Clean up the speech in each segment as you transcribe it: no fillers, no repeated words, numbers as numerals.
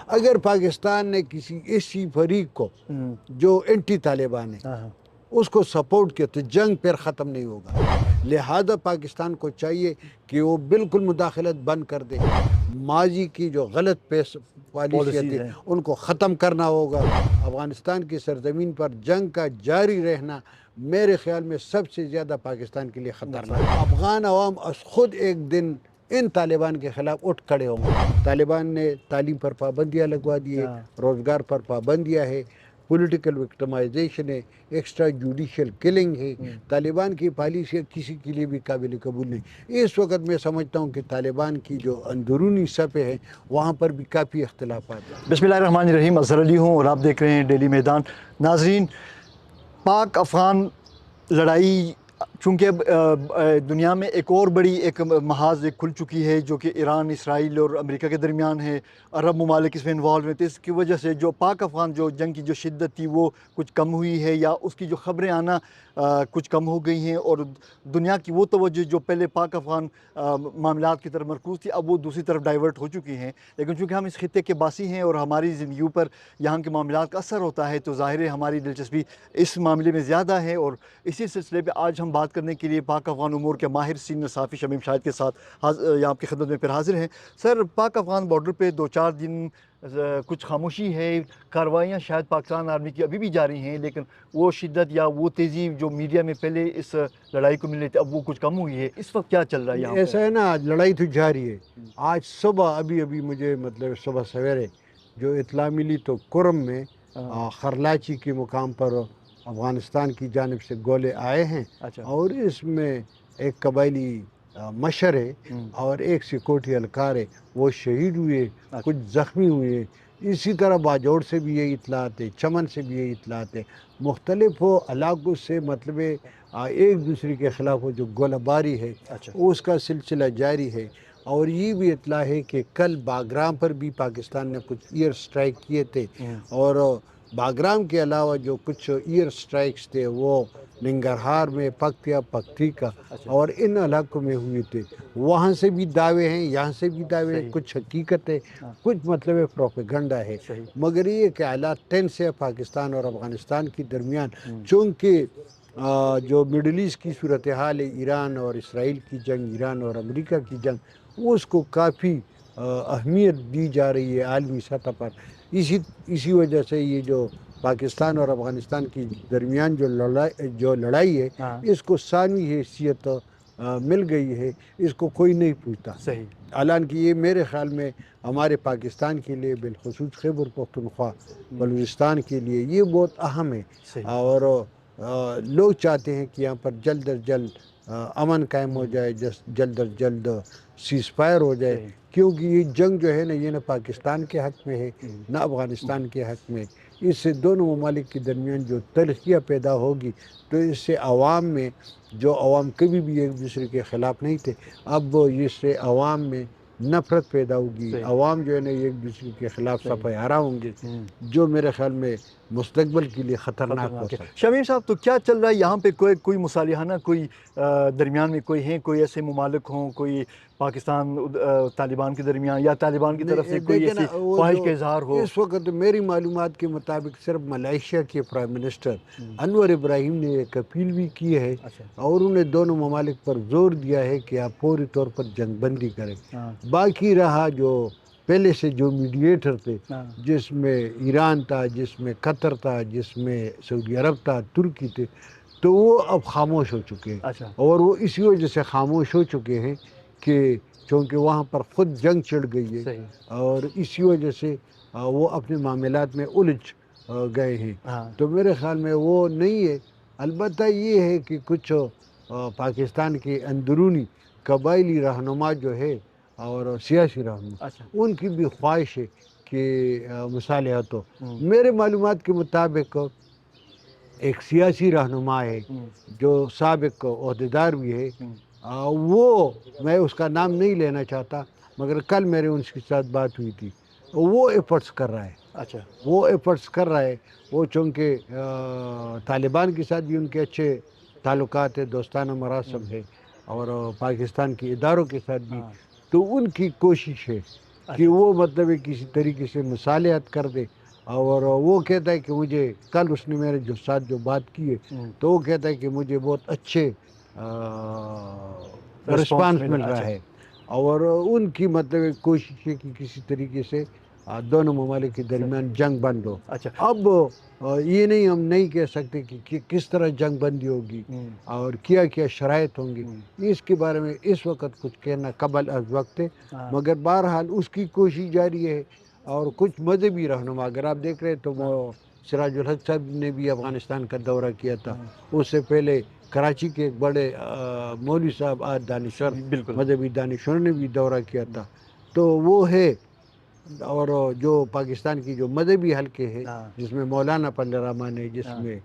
اگر پاکستان نے کسی ایسی فریق کو جو اینٹی طالبان ہے اس کو سپورٹ کیا تو جنگ پھر ختم نہیں ہوگا. لہذا پاکستان کو چاہیے کہ وہ بالکل مداخلت بند کر دے. ماضی کی جو غلط پالیسیاں تھی ان کو ختم کرنا ہوگا. افغانستان کی سرزمین پر جنگ کا جاری رہنا میرے خیال میں سب سے زیادہ پاکستان کے لیے خطرناک ہے. افغان عوام خود ایک دن ان طالبان کے خلاف اٹھ کھڑے ہوں گے. طالبان نے تعلیم پر پابندیاں لگوا دی ہے، روزگار پر پابندیاں ہے، پولیٹیکل وکٹمائزیشن ہے، ایکسٹرا جوڈیشل کلنگ ہے. طالبان کی پالیسی کسی کے لیے بھی قابل قبول نہیں. اس وقت میں سمجھتا ہوں کہ طالبان کی جو اندرونی صفحے ہیں وہاں پر بھی کافی اختلافات ہیں. بسم اللہ الرحمن الرحیم. اظہر علی ہوں اور آپ دیکھ رہے ہیں ڈیلی میدان. ناظرین، پاک افغان لڑائی چونکہ دنیا میں ایک اور بڑی ایک محاذ کھل چکی ہے جو کہ ایران، اسرائیل اور امریکہ کے درمیان ہے. عرب ممالک اس میں انوالو ہیں، تو اس کی وجہ سے جو پاک افغان جو جنگ کی جو شدت تھی وہ کچھ کم ہوئی ہے یا اس کی جو خبریں آنا کچھ کم ہو گئی ہیں، اور دنیا کی وہ توجہ جو پہلے پاک افغان معاملات کی طرف مرکوز تھی اب وہ دوسری طرف ڈائیورٹ ہو چکی ہیں. لیکن چونکہ ہم اس خطے کے باسی ہیں اور ہماری زندگیوں پر یہاں کے معاملات کا اثر ہوتا ہے تو ظاہر ہے ہماری دلچسپی اس معاملے میں زیادہ ہے. اور اسی سلسلے پہ آج ہم بات کرنے کے لیے پاک افغان امور کے ماہر سینئر صحافی شمیم شاہد کے ساتھ یہاں آپ کی خدمت میں پھر حاضر ہیں. سر، پاک افغان بارڈر پہ 2-4 دن کچھ خاموشی ہے، کارروائیاں شاید پاکستان آرمی کی ابھی بھی جاری ہیں، لیکن وہ شدت یا وہ تیزی جو میڈیا میں پہلے اس لڑائی کو مل رہی تھی اب وہ کچھ کم ہوئی ہے. اس وقت کیا چل رہا ہے یہاں پہ؟ ایسا ہے نا، لڑائی تو جاری ہے. آج صبح ابھی مجھے صبح سویرے جو اطلاع ملی تو کرم میں خرلاچی کے مقام پر افغانستان کی جانب سے گولے آئے ہیں اور اس میں ایک قبائلی مشر ہے اور ایک سیکورٹی اہلکار ہے، وہ شہید ہوئے، کچھ زخمی ہوئے. اسی طرح باجوڑ سے بھی یہی اطلاعات ہے، چمن سے بھی یہی اطلاعات ہے. مختلف علاقوں سے ایک دوسرے کے خلاف وہ جو گولہ باری ہے اس کا سلسلہ جاری ہے. اور یہ بھی اطلاع ہے کہ کل باگرام پر بھی پاکستان نے کچھ ایئر سٹرائک کیے تھے، اور باگرام کے علاوہ جو کچھ ایئر سٹرائکس تھے وہ ننگرہار میں، پکتیکا اور ان علاقوں میں ہوئے تھے. وہاں سے بھی دعوے ہیں، یہاں سے بھی دعوے ہیں، کچھ حقیقت ہے، کچھ پروپیگنڈا ہے. مگر یہ کہ حالات ٹینس ہے پاکستان اور افغانستان کے درمیان، چونکہ جو مڈل ایسٹ کی صورتحال ہے، ایران اور اسرائیل کی جنگ، ایران اور امریکہ کی جنگ، اس کو کافی اہمیت دی جا رہی ہے عالمی سطح پر. اسی وجہ سے یہ جو پاکستان اور افغانستان کی درمیان جو لڑائی ہے اس کو ثانوی حیثیت مل گئی ہے، اس کو کوئی نہیں پوچھتا. حالانکہ یہ میرے خیال میں ہمارے پاکستان کے لیے، بالخصوص خیبر پختونخوا بلوچستان کے لیے یہ بہت اہم ہے. اور لوگ چاہتے ہیں کہ یہاں پر جلد از جلد امن قائم ہو جائے، جلد از جلد سیز فائر ہو جائے، کیونکہ یہ جنگ جو ہے نا یہ نہ پاکستان کے حق میں ہے نہ افغانستان کے حق میں. اس سے دونوں ممالک کے درمیان جو تلخیاں پیدا ہوگی تو اس سے عوام میں، جو عوام کبھی بھی ایک دوسرے کے خلاف نہیں تھے، اب اس سے عوام میں نفرت پیدا ہوگی. عوام جو ہے نا ایک دوسرے کے خلاف صفحہ آرا ہوں گے، جو میرے خیال میں مستقبل کے لیے خطرناک ہو سکتا ہے. شمیم صاحب، تو کیا چل رہا ہے یہاں پہ؟ کوئی مصالحہ، کوئی درمیان میں کوئی ایسے ممالک ہوں، کوئی پاکستان طالبان کے درمیان یا طالبان کی طرف سے کوئی ایسی خواہش کا اظہار ہو؟ اس وقت میری معلومات کے مطابق صرف ملائیشیا کے پرائم منسٹر انور ابراہیم نے ایک اپیل بھی کی ہے اور انہوں نے دونوں ممالک پر زور دیا ہے کہ آپ فوری طور پر جنگ بندی کریں. باقی رہا جو پہلے سے جو میڈیٹر تھے، جس میں ایران تھا، جس میں قطر تھا، جس میں سعودی عرب تھا، ترکی تھے، تو وہ اب خاموش ہو چکے ہیں. اور وہ اسی وجہ سے خاموش ہو چکے ہیں کہ چونکہ وہاں پر خود جنگ چڑھ گئی ہے اور اسی وجہ سے وہ اپنے معاملات میں الجھ گئے ہیں. تو میرے خیال میں وہ نہیں ہے. البتہ یہ ہے کہ کچھ پاکستان کے اندرونی قبائلی رہنما جو ہے اور سیاسی رہنما، ان کی بھی خواہش ہے کہ مصالحت ہو. میرے معلومات کے مطابق ایک سیاسی رہنما ہے جو سابق عہدیدار بھی ہے، وہ، میں اس کا نام نہیں لینا چاہتا، مگر کل میرے ان کے ساتھ بات ہوئی تھی، وہ ایفرٹس کر رہا ہے. وہ چونکہ طالبان کے ساتھ بھی ان کے اچھے تعلقات ہیں، دوستانہ مراسم ہے، اور پاکستان کے اداروں کے ساتھ بھی، تو ان کی کوشش ہے کہ وہ مطلب ہے کسی طریقے سے مصالحت کر دے. اور وہ کہتا ہے کہ مجھے کل اس نے میرے جو ساتھ جو بات کی ہے تو وہ کہتا ہے کہ مجھے بہت اچھے رسپانس مل رہا ہے. اور ان کی مطلب کوشش ہے کہ کسی طریقے سے دونوں ممالک کے درمیان جنگ بند ہو. اچھا. اب یہ نہیں ہم نہیں کہہ سکتے کہ کس طرح جنگ بندی ہوگی اور کیا کیا شرائط ہوں گی. اس کے بارے میں اس وقت کچھ کہنا قبل از وقت ہے. مگر بہرحال اس کی کوشش جاری ہے. اور کچھ مذہبی رہنما اگر آپ دیکھ رہے ہیں تو وہ سراج الحق صاحب نے بھی افغانستان کا دورہ کیا تھا. اس سے پہلے کراچی کے ایک بڑے مولوی صاحب دانشور بالکل. مذہبی دانشور نے بھی دورہ کیا تھا. تو وہ ہے. اور جو پاکستان کی جو مذہبی حلقے ہے جس میں مولانا پل رحمان ہے, جس میں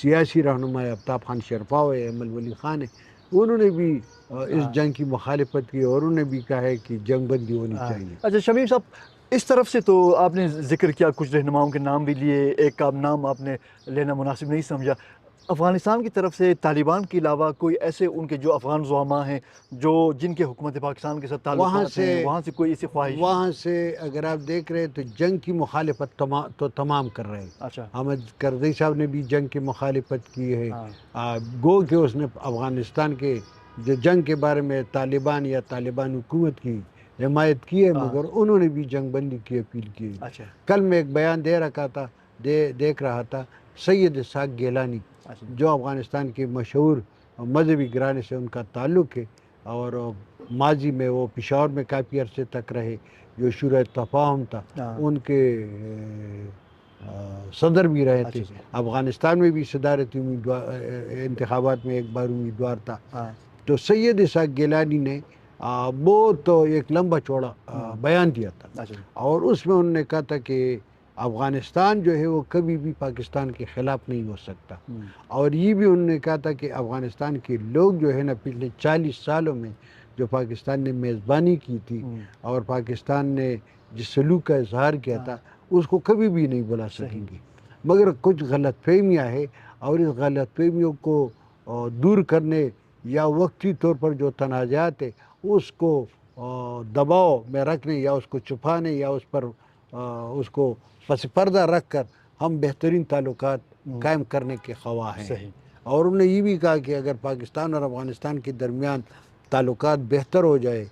سیاسی رہنما آفتاب خان شرپاو ہے, ایمل ولی خان ہے, انہوں نے بھی اس جنگ کی مخالفت کی اور انہوں نے بھی کہا ہے کہ جنگ بندی ہونی چاہیے. اچھا شمیم صاحب, اس طرف سے تو آپ نے ذکر کیا, کچھ رہنماؤں کے نام بھی لیے, ایک کا نام آپ نے لینا مناسب نہیں سمجھا. افغانستان کی طرف سے طالبان کے علاوہ کوئی ایسے ان کے جو افغان زعماء ہیں جو جن کے حکومت پاکستان کے ساتھ تعلقات ہیں, وہاں سے کوئی ایسی خواہش؟ وہاں سے اگر آپ دیکھ رہے تو جنگ کی مخالفت تو تمام کر رہے ہیں. اچھا. حامد کرزئی صاحب نے بھی جنگ کی مخالفت کی ہے. گو کہ اس نے افغانستان کے جو جنگ کے بارے میں طالبان یا طالبان حکومت کی حمایت کی ہے, مگر انہوں نے بھی جنگ بندی کی اپیل کی ہے. اچھا. کل میں ایک بیان دیکھ رہا تھا, سید اسحاق گیلانی جو افغانستان کے مشہور مذہبی گھرانے سے ان کا تعلق ہے اور ماضی میں وہ پشاور میں کافی عرصے تک رہے, جو شورا تفاہم تھا ان کے صدر بھی رہے تھے. افغانستان میں بھی صدارتی انتخابات میں ایک بار امیدوار تھا. تو سید اسحاق گیلانی نے بہت ایک لمبا چوڑا بیان دیا تھا اور اس میں انہوں نے کہا تھا کہ افغانستان جو ہے وہ کبھی بھی پاکستان کے خلاف نہیں ہو سکتا. اور یہ بھی انہوں نے کہا تھا کہ افغانستان کے لوگ جو ہے نا پچھلے 40 سالوں میں جو پاکستان نے میزبانی کی تھی اور پاکستان نے جس سلوک کا اظہار کیا تھا اس کو کبھی بھی نہیں بلا سکیں گے. مگر کچھ غلط فہمیاں ہیں اور اس غلط فہمیوں کو دور کرنے یا وقتی طور پر جو تنازعات ہے اس کو دباؤ میں رکھنے یا اس کو چھپانے یا اس کو پس پردہ رکھ کر ہم بہترین تعلقات قائم کرنے کے خواہاں ہیں. اور انہوں نے یہ بھی کہا کہ اگر پاکستان اور افغانستان کے درمیان تعلقات بہتر ہو جائے,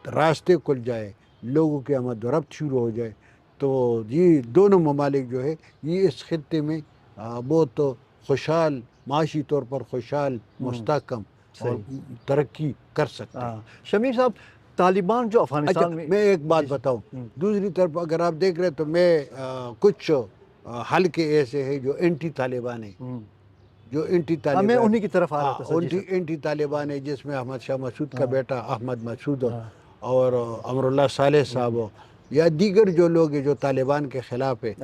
راستے کھل جائے, لوگوں کے آمد و رفت شروع ہو جائے تو یہ دونوں ممالک جو ہے یہ اس خطے میں بہت خوشحال, معاشی طور پر خوشحال, مستحکم اور ترقی کر سکتے ہیں. شمیم صاحب, طالبان جو افغانستان میں ایک بات بتاؤں, دوسری طرف اگر آپ دیکھ رہے تو میں کچھ حلقے ایسے ہیں جو اینٹی طالبان ہیں, جو اینٹی طالبان, میں انہی کی طرف آ رہا تھا. اینٹی طالبان ہے جس میں احمد شاہ مسعود کا بیٹا احمد مسعود اور امر اللہ صالح صاحب ہو یا دیگر جو لوگ ہیں جو طالبان کے خلاف ہے,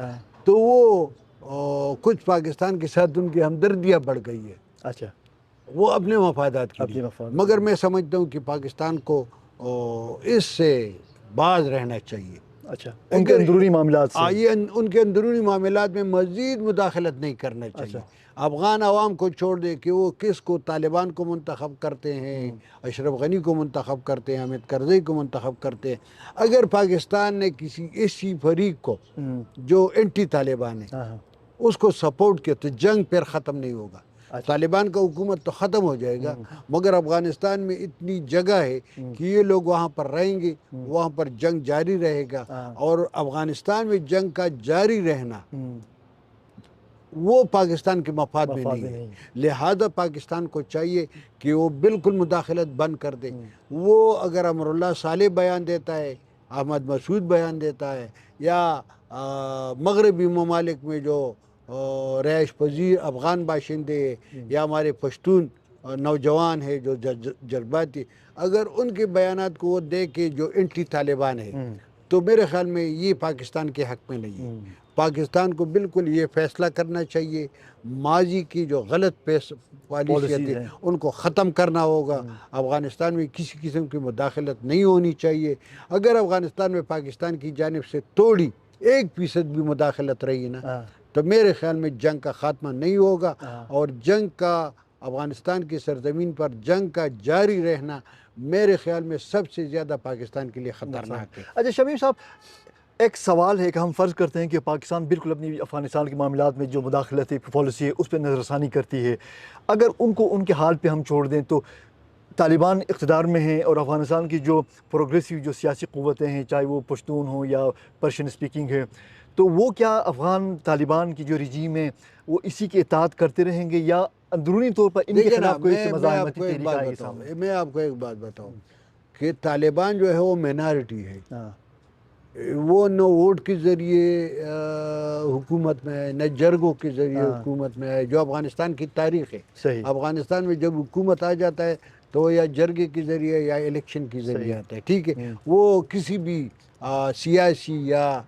تو وہ کچھ پاکستان کے ساتھ ان کی ہمدردیاں بڑھ گئی ہے. اچھا. وہ اپنے مفادات کے لیے, مگر میں سمجھتا ہوں کہ پاکستان کو اس سے باز رہنا چاہیے. اچھا, ان کے اندرونی معاملات سے, ان کے اندرونی معاملات میں مزید مداخلت نہیں کرنا چاہیے. افغان عوام کو چھوڑ دے کہ وہ کس کو, طالبان کو منتخب کرتے ہیں, اشرف غنی کو منتخب کرتے ہیں, حامد کرزئی کو منتخب کرتے ہیں. اگر پاکستان نے کسی ایسی فریق کو جو اینٹی طالبان ہے اس کو سپورٹ کیا تو جنگ پھر ختم نہیں ہوگا. طالبان کا حکومت تو ختم ہو جائے گا, مگر افغانستان میں اتنی جگہ ہے کہ یہ لوگ وہاں پر رہیں گے, وہاں پر جنگ جاری رہے گا. اور افغانستان میں جنگ کا جاری رہنا وہ پاکستان کے مفاد میں نہیں ہے. لہذا پاکستان کو چاہیے کہ وہ بالکل مداخلت بند کر دے. وہ اگر امر اللہ صالح بیان دیتا ہے, احمد مسعود بیان دیتا ہے, یا مغربی ممالک میں جو رہائش پذیر افغان باشندے یا ہمارے پشتون نوجوان ہیں جو جذباتی, اگر ان کے بیانات کو وہ دے کے جو اینٹی طالبان ہے, تو میرے خیال میں یہ پاکستان کے حق میں نہیں ہے. پاکستان کو بالکل یہ فیصلہ کرنا چاہیے, ماضی کی جو غلط پالیسیاں تھیں ان کو ختم کرنا ہوگا. افغانستان میں کسی قسم کی مداخلت نہیں ہونی چاہیے. اگر افغانستان میں پاکستان کی جانب سے تھوڑی 1% بھی مداخلت رہی نا تو میرے خیال میں جنگ کا خاتمہ نہیں ہوگا اور جنگ کا افغانستان کی سرزمین پر جنگ کا جاری رہنا میرے خیال میں سب سے زیادہ پاکستان کے لیے خطرناک ہے. اچھا شمیم صاحب، ایک سوال ہے کہ ہم فرض کرتے ہیں کہ پاکستان بالکل اپنی افغانستان کے معاملات میں جو مداخلتی پالیسی ہے اس پہ نظر ثانی کرتی ہے. اگر ان کو ان کے حال پہ ہم چھوڑ دیں تو طالبان اقتدار میں ہیں اور افغانستان کی جو پروگریسو جو سیاسی قوتیں ہیں، چاہے وہ پشتون ہوں یا پرشین اسپیکنگ ہے، تو وہ کیا افغان طالبان کی جو رجیم ہے وہ اسی کی اطاعت کرتے رہیں گے یا اندرونی طور پر ان کے دیکھیں نا، خلاف کوئی میں آپ مزاحمتی کو ایک تحریک بات آئے گی بتاؤں سامنے؟ میں آپ کو ایک بات بتاؤں کہ طالبان جو ہے وہ مینارٹی ہے. ہاں وہ نہ ووٹ کے ذریعے حکومت میں ہے، نہ جرگوں کے ذریعے ہاں حکومت میں ہے، جو افغانستان کی تاریخ ہے. صحیح افغانستان میں جب حکومت آ جاتا ہے تو وہ یا جرگے کے ذریعے یا الیکشن کے ذریعے صحیح. آتا ہے. ٹھیک ہے، ہوں. وہ کسی بھی سیاسی یا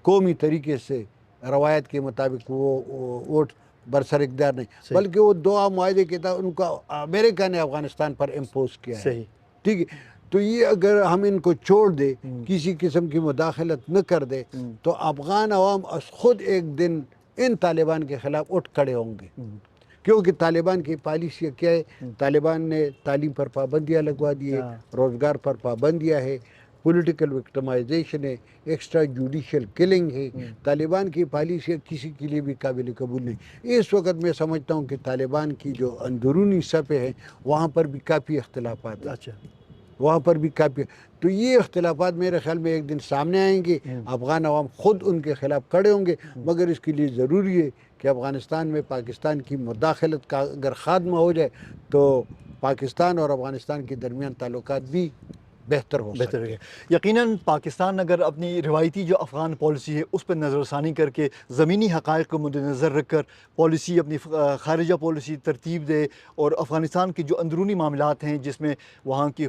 قومی طریقے سے روایت کے مطابق وہ ووٹ برسر اقتدار نہیں، صحیح. بلکہ وہ دو عام معاہدے کے تحت ان کا امریکہ نے افغانستان پر امپوز کیا ہے. صحیح. ٹھیک ہے، تو یہ اگر ہم ان کو چھوڑ دے، ہوں. کسی قسم کی مداخلت نہ کر دے، ہوں. تو افغان عوام از خود ایک دن ان طالبان کے خلاف اٹھ کھڑے ہوں گے. ہوں. کیونکہ طالبان کی پالیسی کیا ہے؟ ہوں. طالبان نے تعلیم پر پابندیاں لگوا دی ہے، ہاں. روزگار پر پابندیاں ہے، پولیٹیکل وکٹمائزیشن ہے، ایکسٹرا جوڈیشل کلنگ ہے. ہوں. طالبان کی پالیسی کسی کے لیے بھی قابل قبول نہیں. اس وقت میں سمجھتا ہوں کہ طالبان کی جو اندرونی سطح ہے وہاں پر بھی کافی اختلافات ہیں، اچھا. وہاں پر بھی کافی. تو یہ اختلافات میرے خیال میں ایک دن سامنے آئیں گے، افغان عوام خود ان کے خلاف کھڑے ہوں گے. مگر اس کے لیے ضروری ہے کہ افغانستان میں پاکستان کی مداخلت کا اگر خاتمہ ہو جائے تو پاکستان اور افغانستان کے درمیان تعلقات بھی بہتر ہو بہتر سکتے ہے. ہیں. یقیناً پاکستان اگر اپنی روایتی جو افغان پالیسی ہے اس پر نظر ثانی کر کے زمینی حقائق کو مد نظر رکھ کر پالیسی اپنی خارجہ پالیسی ترتیب دے اور افغانستان کے جو اندرونی معاملات ہیں جس میں وہاں کی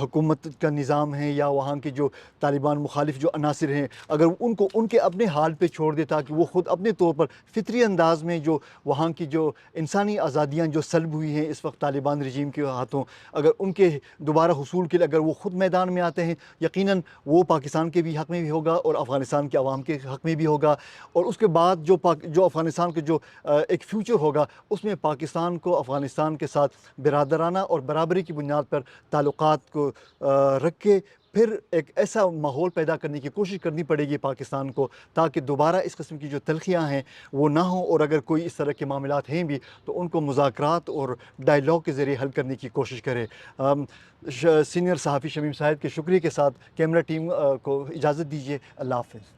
حکومت کا نظام ہے یا وہاں کے جو طالبان مخالف جو عناصر ہیں، اگر ان کو ان کے اپنے حال پہ چھوڑ دے تاکہ وہ خود اپنے طور پر فطری انداز میں جو وہاں کی جو انسانی آزادیاں جو سلب ہوئی ہیں اس وقت طالبان رجیم کے ہاتھوں، اگر ان کے دوبارہ حصول کے لیے اگر وہ خود میدان میں آتے ہیں، یقیناً وہ پاکستان کے بھی حق میں بھی ہوگا اور افغانستان کے عوام کے حق میں بھی ہوگا. اور اس کے بعد جو افغانستان کے جو ایک فیوچر ہوگا اس میں پاکستان کو افغانستان کے ساتھ برادرانہ اور برابری کی بنیاد پر تعلقات کو رکھ کے پھر ایک ایسا ماحول پیدا کرنے کی کوشش کرنی پڑے گی پاکستان کو تاکہ دوبارہ اس قسم کی جو تلخیاں ہیں وہ نہ ہوں، اور اگر کوئی اس طرح کے معاملات ہیں بھی تو ان کو مذاکرات اور ڈائیلاگ کے ذریعے حل کرنے کی کوشش کرے. سینئر صحافی شمیم صاحب کے شکریہ کے ساتھ کیمرہ ٹیم کو اجازت دیجیے. اللہ حافظ.